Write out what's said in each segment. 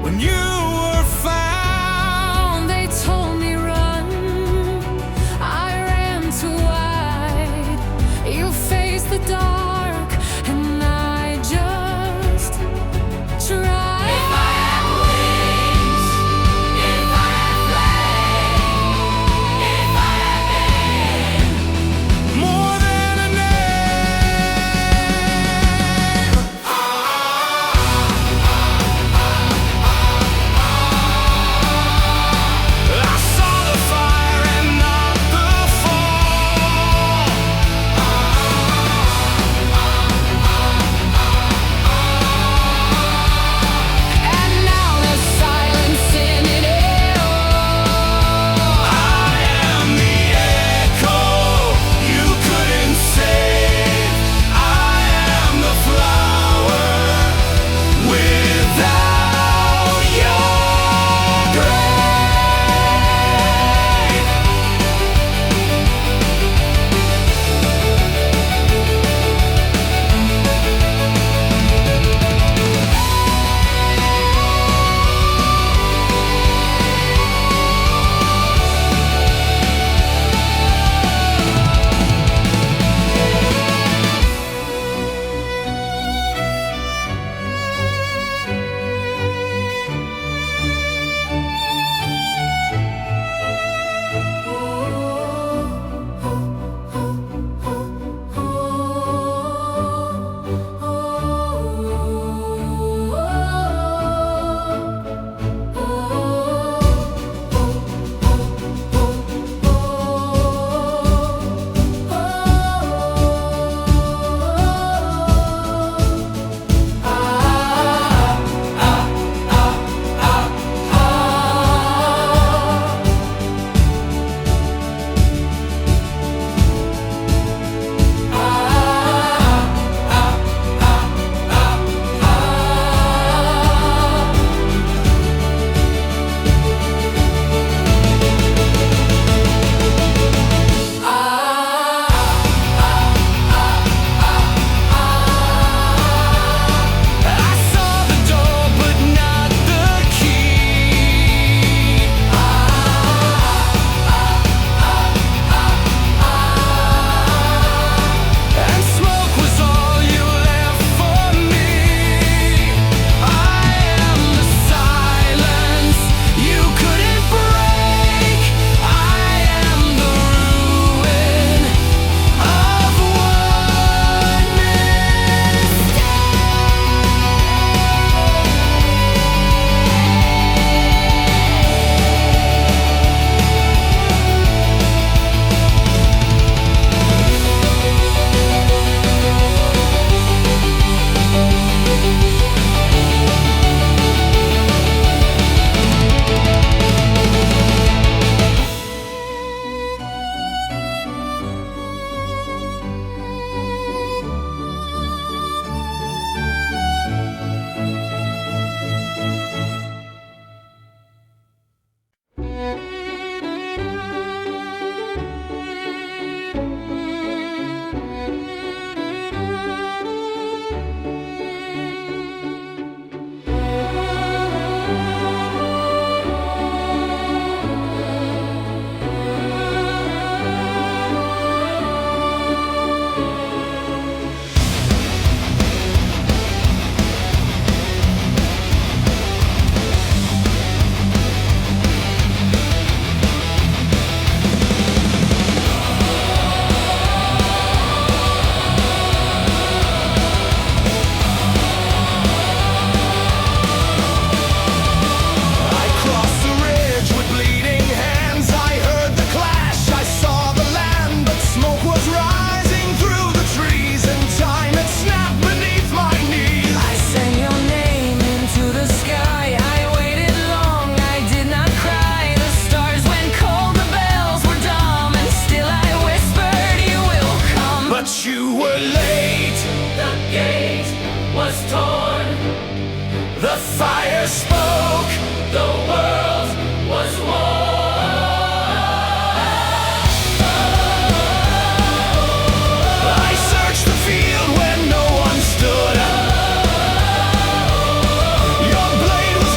when you were found. They told me run, I ran too wide. You faced the dark, and I just tried. If I had wings, if I had flame, if I had been More than a name. I saw the fire and not the fall. And now there's silence in it all. I am the echo you couldn't save. I am the flower without your grave. I saw the door but not the key. And smoke was all you left for me. I am the silence you couldn't break. I am the ruin of one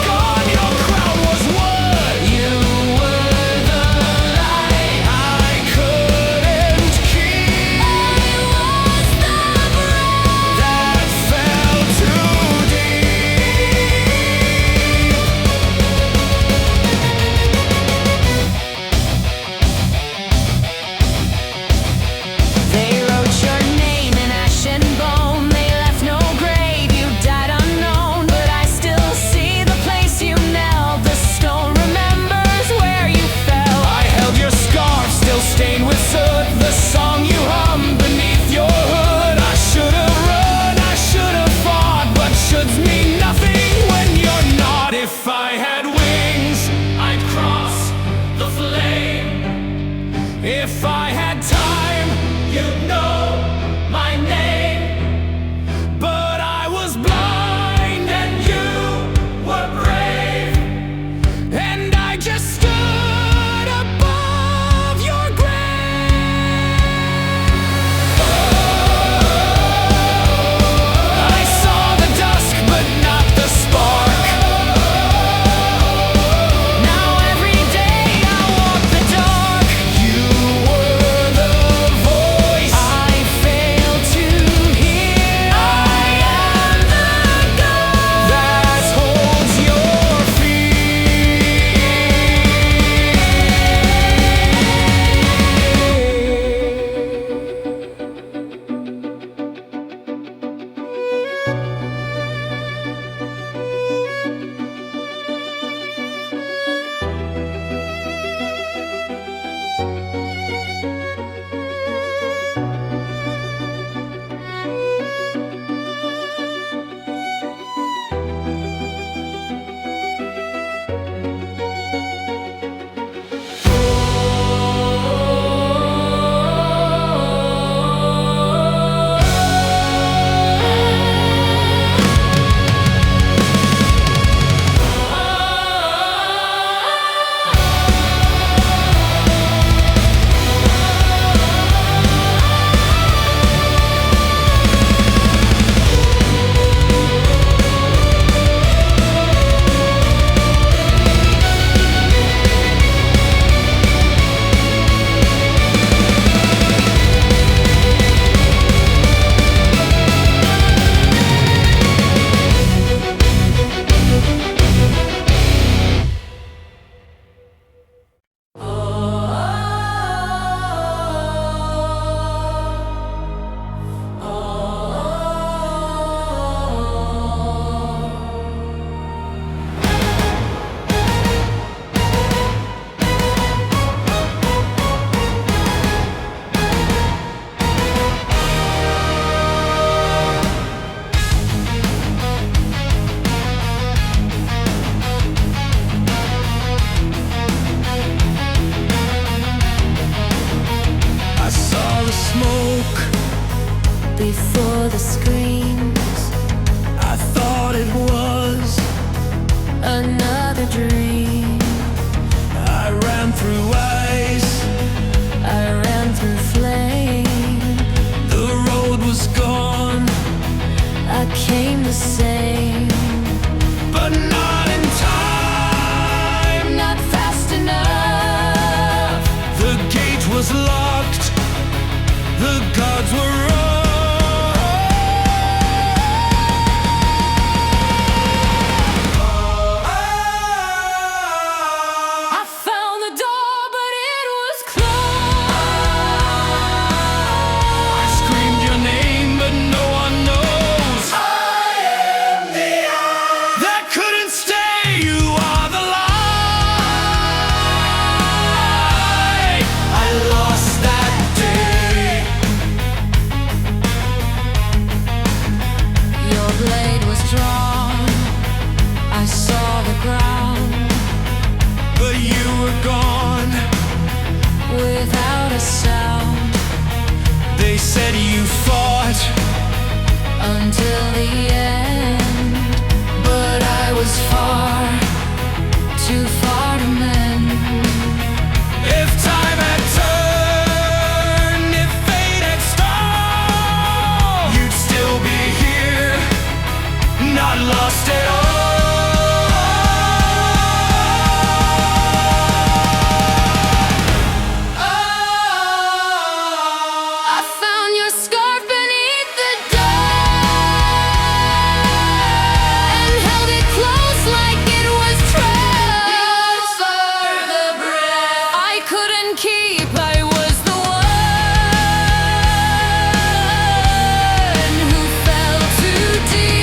gone. another dream. I ran through ice, I ran through flame. the road was gone, I came the same, but not in time. not fast enough. The gate was locked, the gods were wrong. I found the door, but it was closed. I screamed your name, but no one knows. I am the eye that couldn't stay. You are the light I lost that day. Your blade was drawn, I saw the ground But you were gone. without a sound They said you fought, until the end. But I was far, too far to mend. if time had turned, if fate had stalled, you'd still be here, not lost at all. I found your scarf beneath the door and held it close like it was trust. For the breath I couldn't keep, I was the one who fell too deep.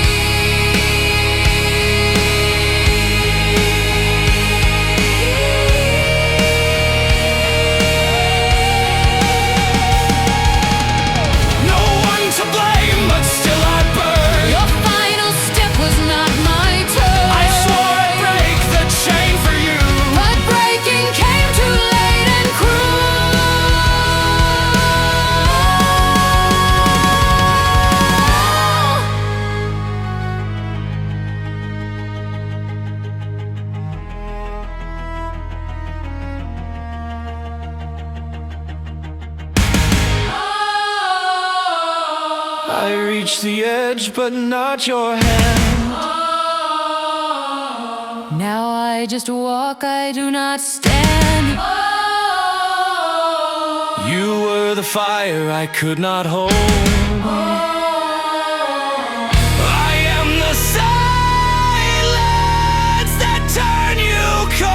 No one to blame, but still I burn. Your final step was not my turn. I swore I'd break the chain for you, But breaking came too late and cruel. I reached the edge, but not your hand. Now I just walk, I do not stand. You were the fire I could not hold. I am the silence that turned you cold.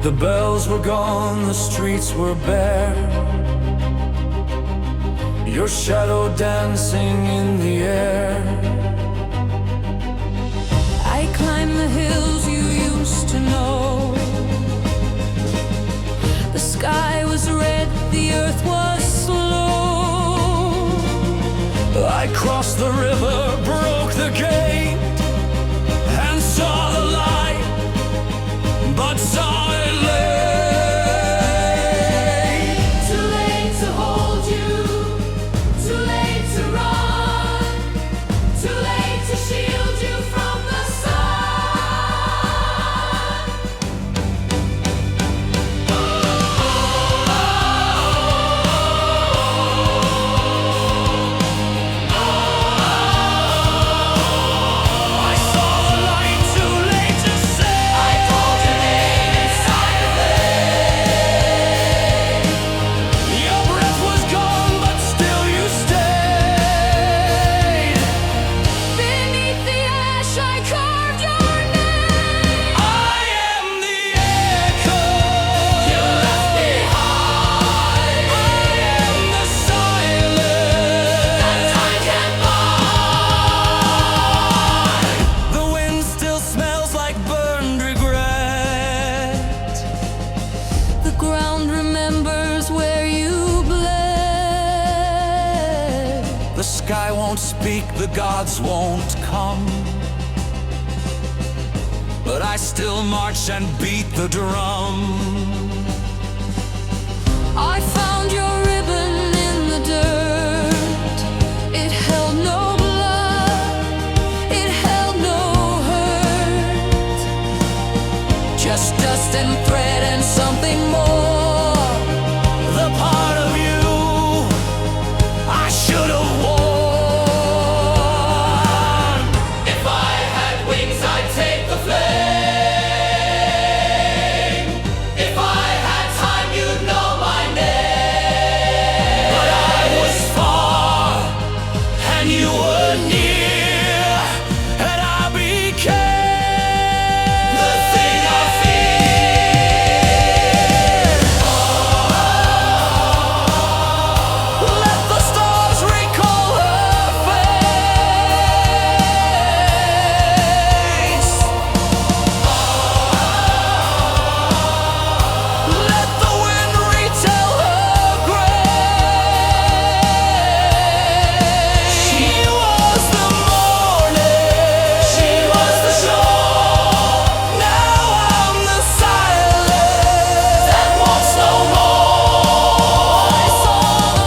The bells were gone, the streets were bare, your shadow dancing in the air. I climbed the hills you used to know. The sky was red, the earth was slow. I crossed the river, broke the gate, and saw the light, but saw it late. Too late to hold you, too late to run, too late to shield you from the sun. I saw the light, too late to say. I called your name inside of it. Your breath was gone, but still you stayed. Beneath the ash I carved your name. I am the echo. You left behind, I am the silence. and time can't buy. The wind still smells like burned regret. The ground remembers where you bled. The sky won't speak, the gods won't come, but I still march and beat the drum. I found your ribbon in the dirt. It held no blood, it held no hurt. Just dust and thread and something more. The part of you I should have worn. If I had wings, I'd take the flame. If I had time, you'd know my name. But I was far and you were near, and I became The thing I fear. Let the stars recall her face. Let the wind retell her grace. She was the morning, She was the shore now I'm the silence. that wants no more. I saw the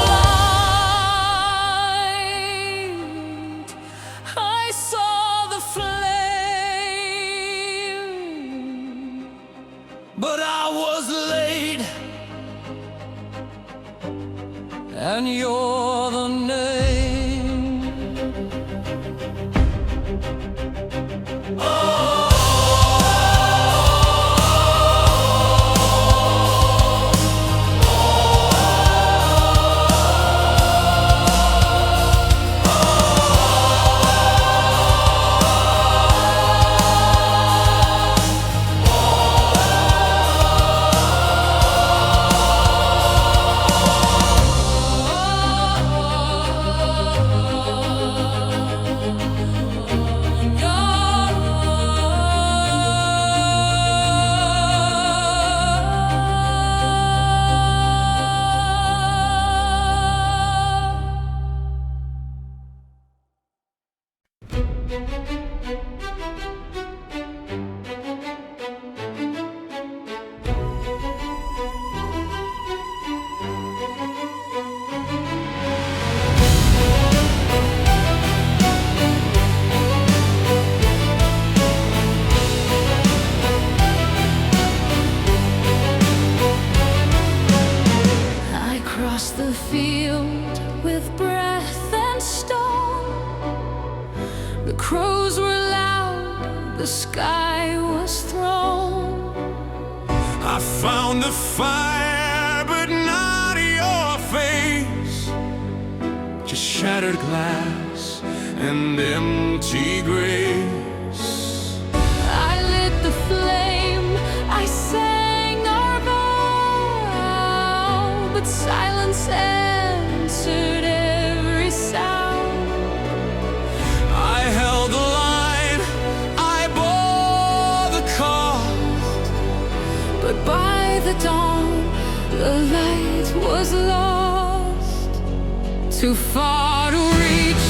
light, I saw the flame. But I was late, and you're the name. I crossed the field with breath and stone. The crows were loud, the sky was thrown. I found the fire, but not your face. Just shattered glass and empty grace. I lit the flame, I sang but silence answered every sound. I held the line, I bore the cost. But by the dawn, the light was lost. Too far to reach,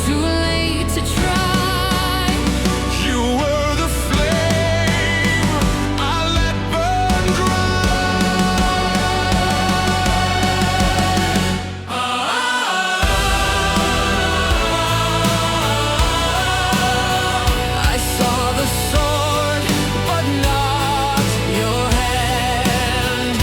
too late to try. You were the flame I let burn I saw the sword, but not your hand.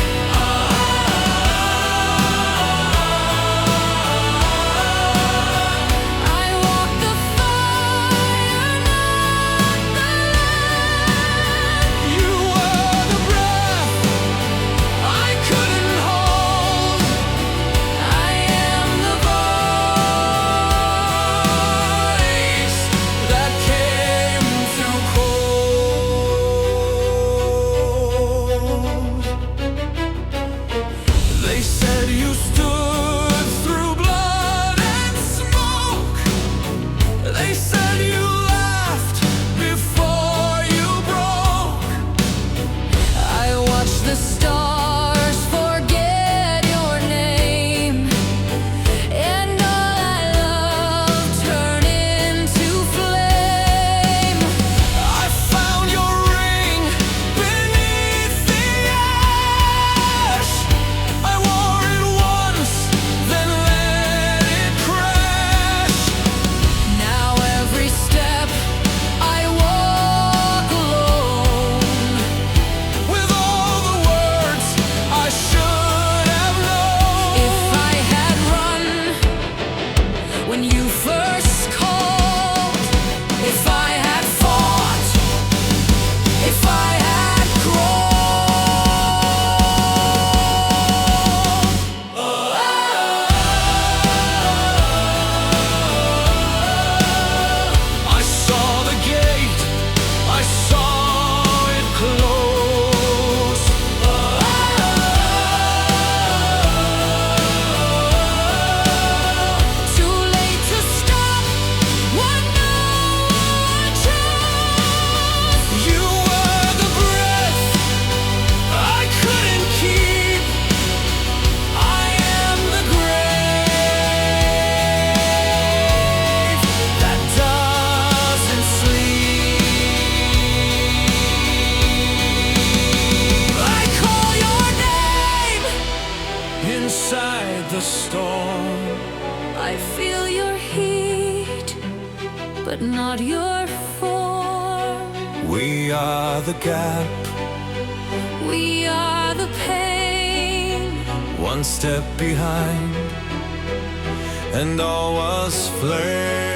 I walked the fire, not the land. You were the breath I couldn't hold. I am the Voice that came too cold. They said you stood through blood and smoke. They said you laughed before you broke. I watched the stars forget your name, and all I loved turn into flame. I found your ring beneath the ash. I wore it once, then let it crash. Now every step I walk alone. With all the words I should have known. If I had run when you first called, if I had fought, if I had crawled. I saw the gate, I saw it close. Too late to stop what no one chose. You were the breath I couldn't keep. I am the grave that doesn't sleep. I call your name inside the storm. I feel your heat, but not your form. We are the gap, We are the pain. one step behind, and all was flame.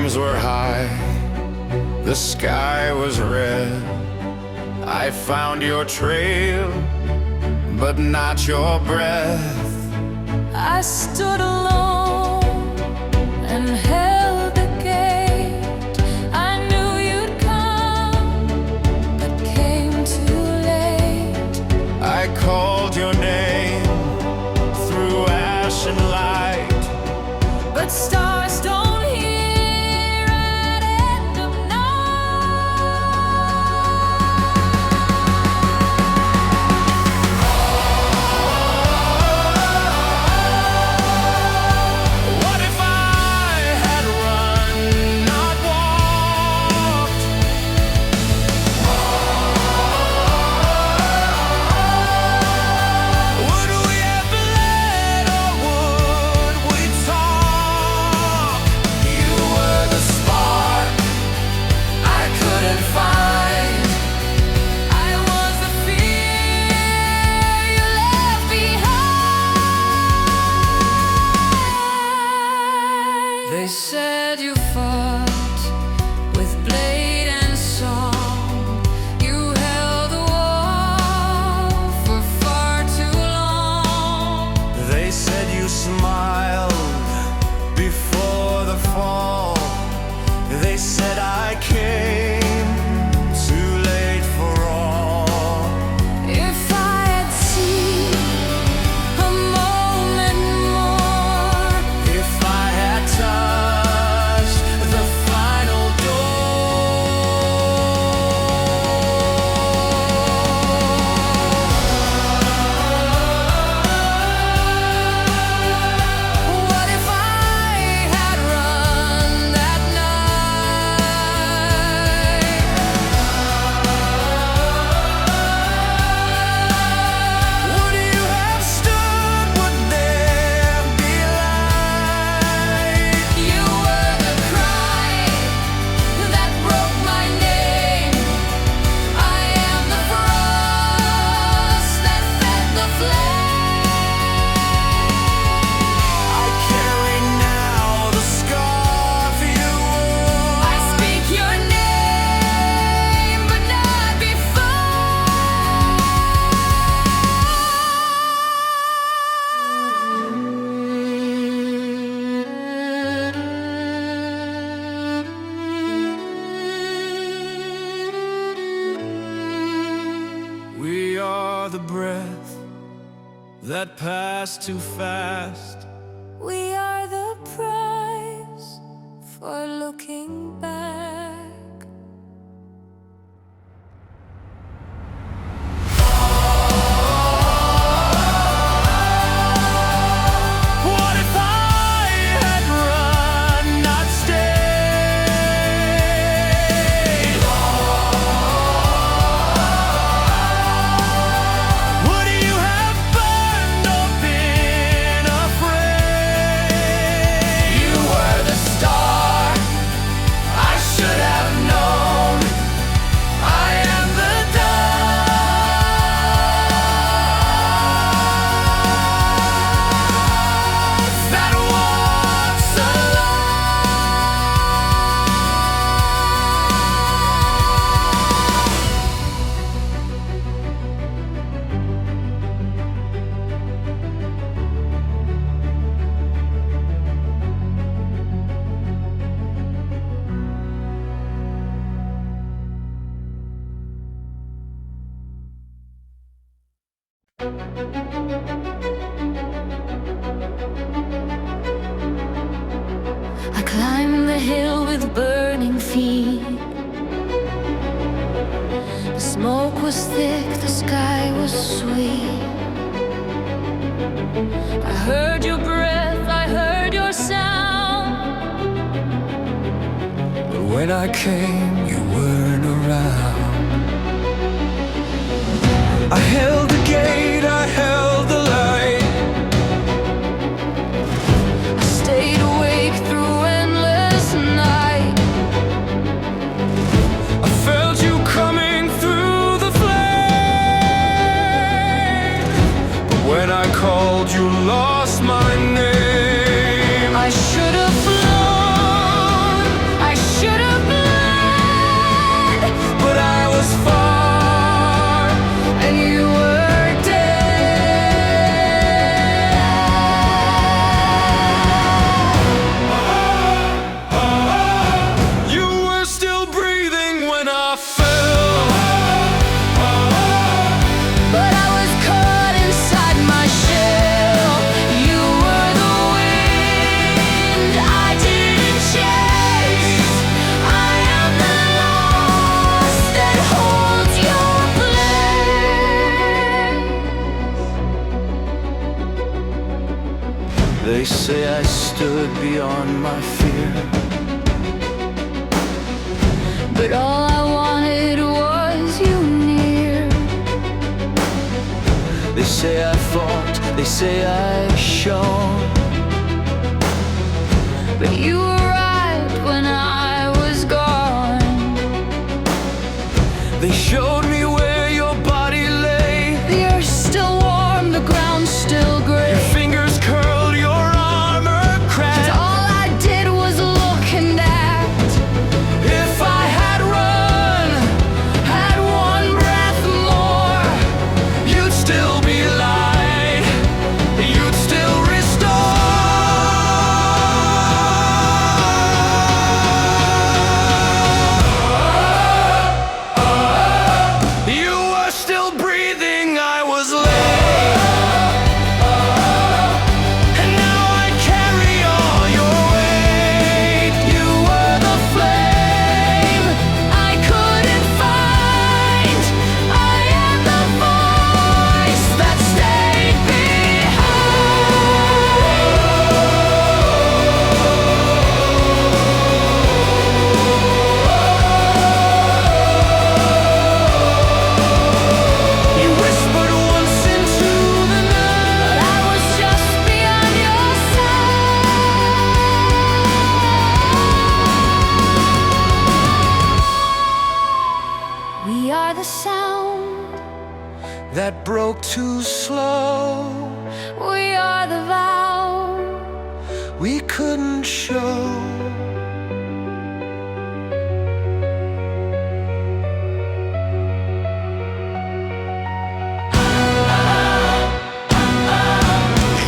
flames were high, the sky was red. I found your trail, but not your breath. I stood alone and held the gate. I knew you'd come, but came too late. I called your name through ash and light, But stars don't hear at end of what if I had run, not walked? Would we have bled or would we talk? You were the spark I couldn't find. I was the fear you left behind. They said you fought with blade and song. You held the wall for far too long. They said you smiled before the fall. They said I came too late for all. If I had seen a moment more, If I had touched the final what if I had run that night? would you have stood? Would there be light? You were the cry that broke my name. I am the frost that fed the flame. I carry now the scarf you wore. I speak your name, but not We are the breath that passed too fast. We are the prize for looking back. What if I had run, not stayed? Would you have burned or been afraid? You were the star I should have known. I am the dust that walks I climbed the hill with burning feet. The smoke was thick, the sky was sweet. I heard your breath, I heard your sound. But when I came, you weren't around. I held the gate, I held the light. I stayed awake through endless night. I felt you coming through the flame. But when I called, you lost my name. I should have flown, I say I stood beyond my fear, but all I wanted was you near. they say I fought, they say I shone, But you arrived when I was gone. they showed me where your body lay. The earth's still warm, the ground's still gray. Your fingers curled, your armor cracked. All I did was look and act. If I had run, had one breath more, you'd still be light, you'd still restore. You were still breathing, I was late, and now I carry all your weight. You were the flame I couldn't find. I am the voice that stayed You whispered once into the night. I was just beyond your sight. We are the sound, That broke too slow, we are the vow. we couldn't show.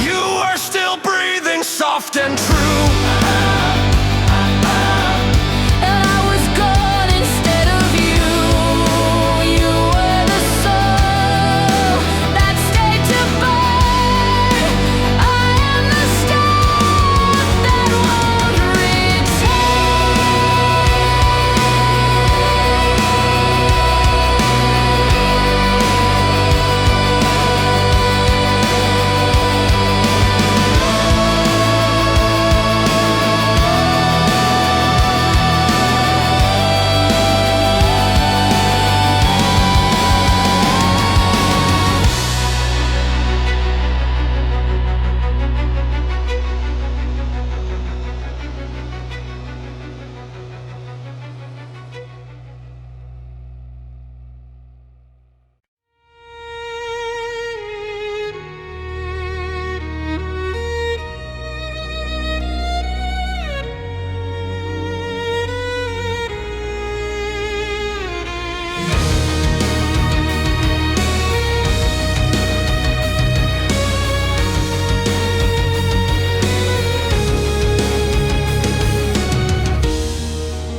You were still breathing soft and true. And I was gone instead of you. You were the soul that stayed to burn. I am the star that won't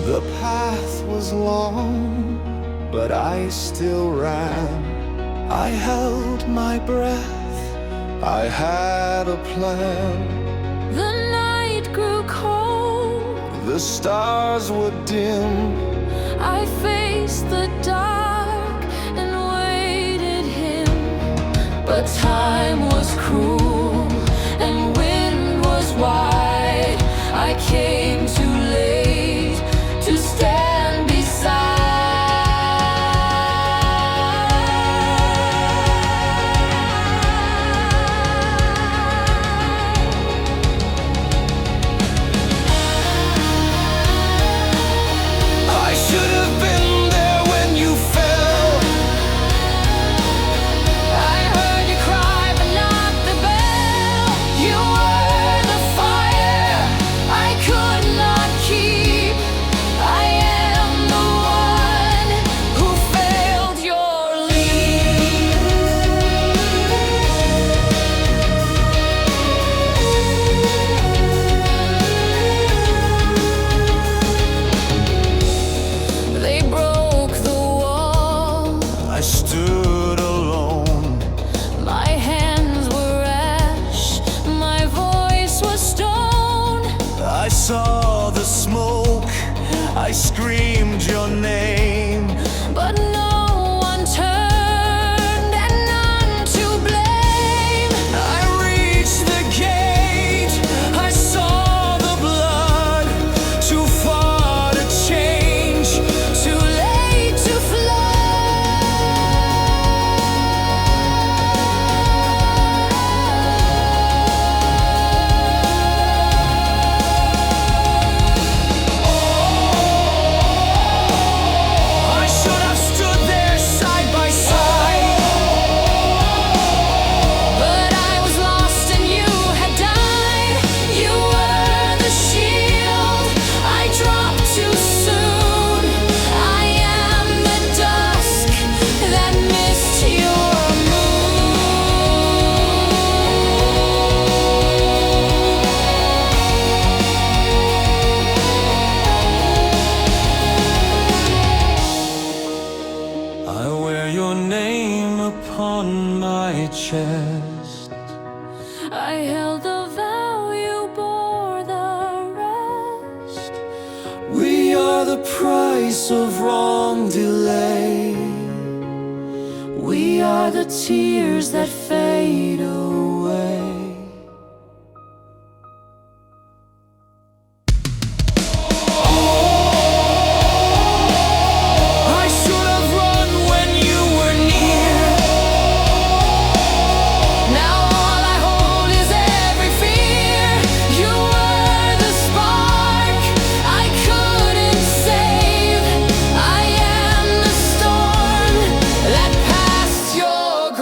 The path was long, but I still ran. I held my breath, I had a plan. The night grew cold. The stars were dim. I faced the dark and waited him. But time was cruel and wind was wide. I came too late to stand I should have been there when you fell. I heard you cry but not the bell. You were the fire I could not keep. I am the one who failed your lead. They broke the wall. I stood alone. My hands were ash, my voice was stone. I saw the smoke, I screamed your name. But no one turned and none to blame. I reached the gate, voice of wrong delay. We are the tears that fade away. I should have run when you were near. Now all I hold is every fear. You were the spark I couldn't save. I am the storm that passed your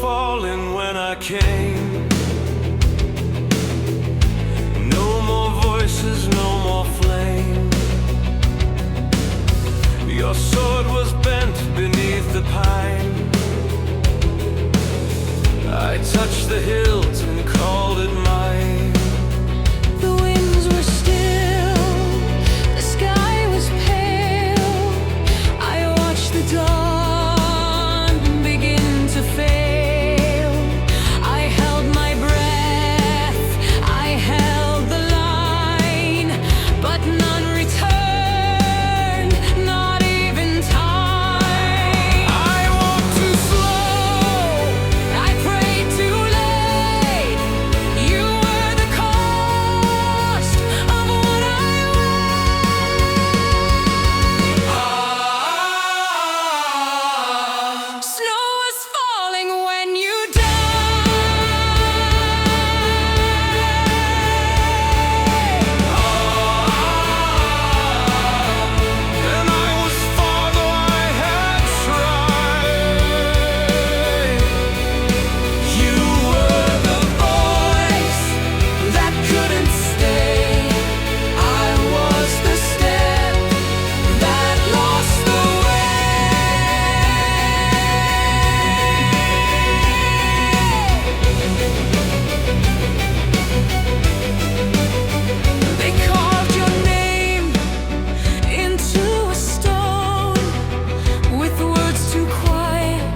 falling when I came. No more voices, no more flame. Your sword was bent beneath the pine. I touched the hilt and called it mine. The winds were still, the sky was pale. I watched the dawn begin to fail. I held my breath, I held the line, but none returned, not even time. I walked too slow, I prayed too late. You were the cost of what I was. Snow was falling when you and I was far though I had tried. You were the voice that couldn't stay. I was the step that lost the way. They carved your name into a stone with words too quiet,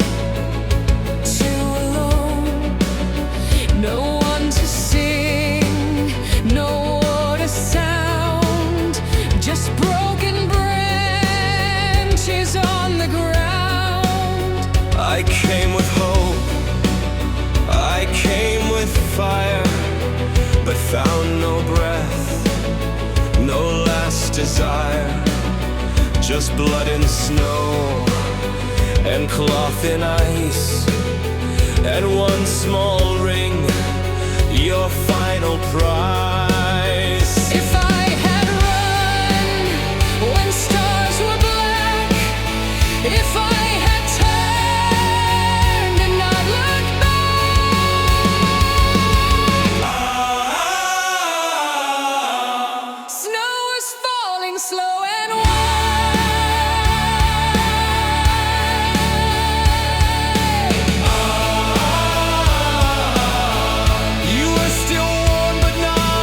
too alone. No one to sing, no order sound, just broken branches on the ground. I came with hope, I came with fire, but found no breath, no last desire. Just blood and snow, and cloth in ice, and one small ring, your final prize. If I had run when stars were black, if I had turned and not looked back. Snow was falling slow and wide. You were still warm but not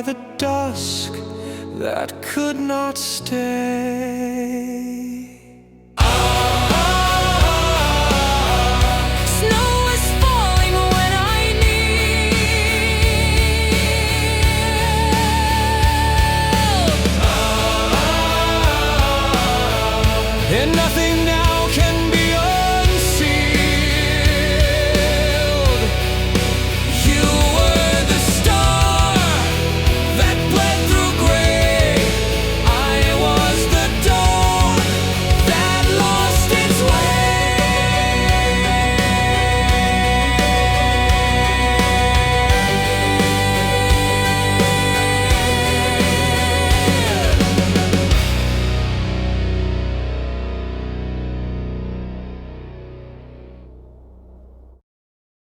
by the dusk that could not stay.